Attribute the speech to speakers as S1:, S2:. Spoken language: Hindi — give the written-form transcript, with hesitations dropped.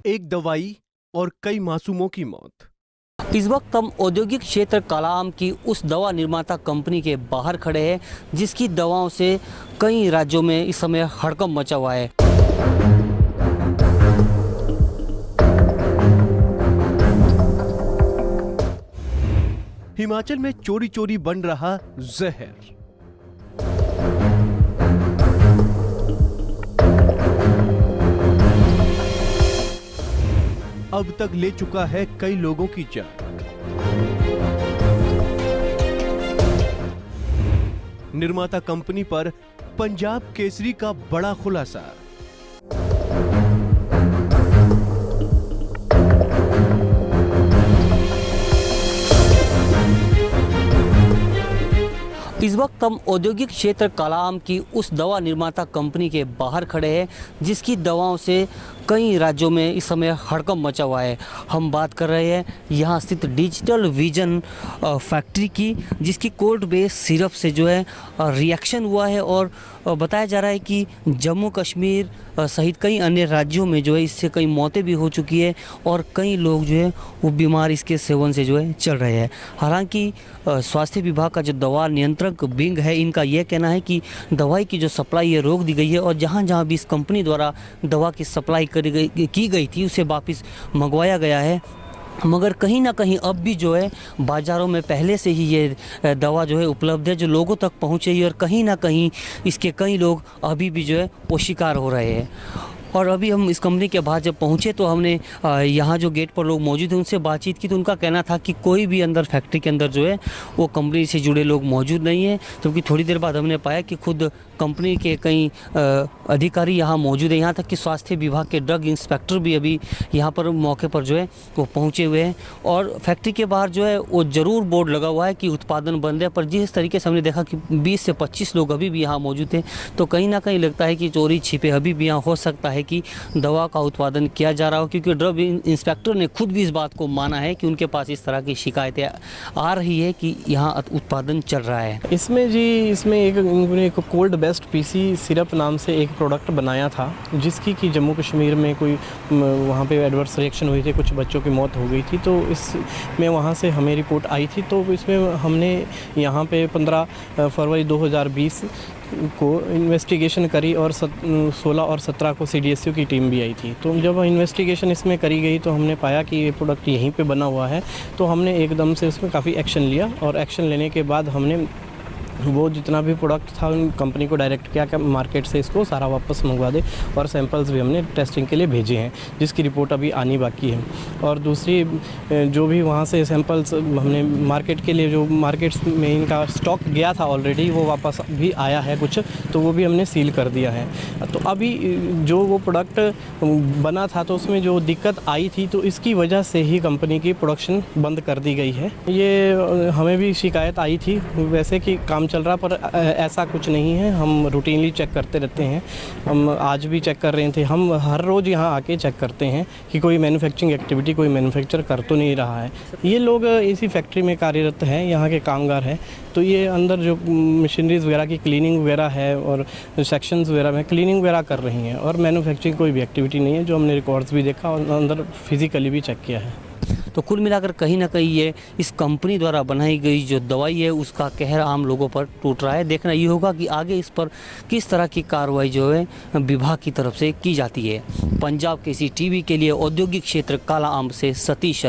S1: एक दवाई और कई मासूमों की मौत।
S2: इस वक्त हम औद्योगिक क्षेत्र कालाअंब की उस दवा निर्माता कंपनी के बाहर खड़े हैं जिसकी दवाओं से कई राज्यों में इस समय हड़कंप मचा हुआ है।
S1: हिमाचल में चोरी चोरी बन रहा जहर। अब तक ले चुका है कई लोगों की जान। निर्माता कंपनी पर पंजाब केसरी का बड़ा खुलासा।
S2: इस वक्त हम औद्योगिक क्षेत्र कालाअंब की उस दवा निर्माता कंपनी के बाहर खड़े हैं जिसकी दवाओं से कई राज्यों में इस समय हड़कंप मचा हुआ है। हम बात कर रहे हैं यहाँ स्थित डिजिटल विजन फैक्ट्री की, जिसकी कोल्ड बेस सिरप से जो है रिएक्शन हुआ है और बताया जा रहा है कि जम्मू कश्मीर सहित कई अन्य राज्यों में जो है इससे कई मौतें भी हो चुकी है और कई लोग जो है वो बीमार इसके सेवन से जो है चल रहे हैं। हालांकि स्वास्थ्य विभाग का जो दवा नियंत्रक विंग है, इनका यह कहना है कि दवाई की जो सप्लाई है रोक दी गई है और जहां जहां भी इस कंपनी द्वारा दवा की सप्लाई की गई थी उसे वापस मंगवाया गया है। मगर कहीं ना कहीं अब भी जो है बाज़ारों में पहले से ही ये दवा जो है उपलब्ध है, जो लोगों तक पहुँचे ही, और कहीं ना कहीं इसके कई लोग अभी भी जो है वो शिकार हो रहे हैं। और अभी हम इस कंपनी के बाहर जब पहुँचे तो हमने यहाँ जो गेट पर लोग मौजूद हैं उनसे बातचीत की, तो उनका कहना था कि कोई भी अंदर फैक्ट्री के अंदर जो है वो कंपनी से जुड़े लोग मौजूद नहीं हैं। क्योंकि थोड़ी देर बाद हमने पाया कि खुद कंपनी के कई अधिकारी यहाँ मौजूद हैं, यहाँ तक कि स्वास्थ्य विभाग के ड्रग इंस्पेक्टर भी अभी यहाँ पर मौके पर जो है वो पहुँचे हुए हैं। और फैक्ट्री के बाहर जो है वो ज़रूर बोर्ड लगा हुआ है कि उत्पादन बंद है, पर जिस तरीके से हमने देखा कि 20 से 25 लोग अभी भी यहाँ मौजूद हैं, तो कहीं ना कहीं लगता है कि चोरी छिपे अभी भी यहाँ हो सकता है कि दवा का उत्पादन किया जा रहा हो। क्योंकि ड्रग इंस्पेक्टर ने खुद भी इस बात को माना है कि उनके पास इस तरह की शिकायतें आ रही है कि यहाँ उत्पादन चल रहा है।
S3: इसमें एक कोल्ड बेस्ट पीसी सिरप नाम से एक प्रोडक्ट बनाया था, जिसकी कि जम्मू कश्मीर में कोई वहाँ पे एडवर्स रिएक्शन हुई थी, कुछ बच्चों की मौत हो गई थी। तो इसमें वहाँ से हमें रिपोर्ट आई थी, तो इसमें हमने यहाँ पे 15 फरवरी 2020 को इन्वेस्टिगेशन करी और 16 और 17 को CDSU की टीम भी आई थी। तो जब इन्वेस्टिगेशन इसमें करी गई तो हमने पाया कि ये प्रोडक्ट यहीं पे बना हुआ है, तो हमने एकदम से उसमें काफ़ी एक्शन लिया और एक्शन लेने के बाद हमने वो जितना भी प्रोडक्ट था उन कंपनी को डायरेक्ट किया कि मार्केट से इसको सारा वापस मंगवा दे, और सैंपल्स भी हमने टेस्टिंग के लिए भेजे हैं, जिसकी रिपोर्ट अभी आनी बाकी है। और दूसरी जो भी वहाँ से सैंपल्स हमने मार्केट के लिए, जो मार्केट्स में इनका स्टॉक गया था ऑलरेडी, वो वापस भी आया है कुछ, तो वो भी हमने सील कर दिया है। तो अभी जो वो प्रोडक्ट बना था तो उसमें जो दिक्कत आई थी, तो इसकी वजह से ही कंपनी की प्रोडक्शन बंद कर दी गई है। ये हमें भी शिकायत आई थी वैसे कि काम चल रहा, पर ऐसा कुछ नहीं है। हम रूटीनली चेक करते रहते हैं, हम आज भी चेक कर रहे थे। हम हर रोज़ यहाँ आके चेक करते हैं कि कोई मैन्युफैक्चरिंग एक्टिविटी कोई मैन्युफैक्चर कर तो नहीं रहा है। ये लोग इसी फैक्ट्री में कार्यरत हैं, यहाँ के कामगार हैं, तो ये अंदर जो मशीनरीज वगैरह की क्लीनिंग वगैरह है और सेक्शंस वगैरह में क्लीनिंग वगैरह कर रही हैं, और मैन्युफैक्चरिंग कोई भी एक्टिविटी नहीं है, जो हमने रिकॉर्ड्स भी देखा और अंदर फिजिकली भी चेक किया है।
S2: तो कुल मिलाकर कहीं ना कहीं ये इस कंपनी द्वारा बनाई गई जो दवाई है उसका कहर आम लोगों पर टूट रहा है। देखना ये होगा कि आगे इस पर किस तरह की कार्रवाई जो है विभाग की तरफ से की जाती है। पंजाब केसरी टीवी के लिए औद्योगिक क्षेत्र कालाअंब से सतीश।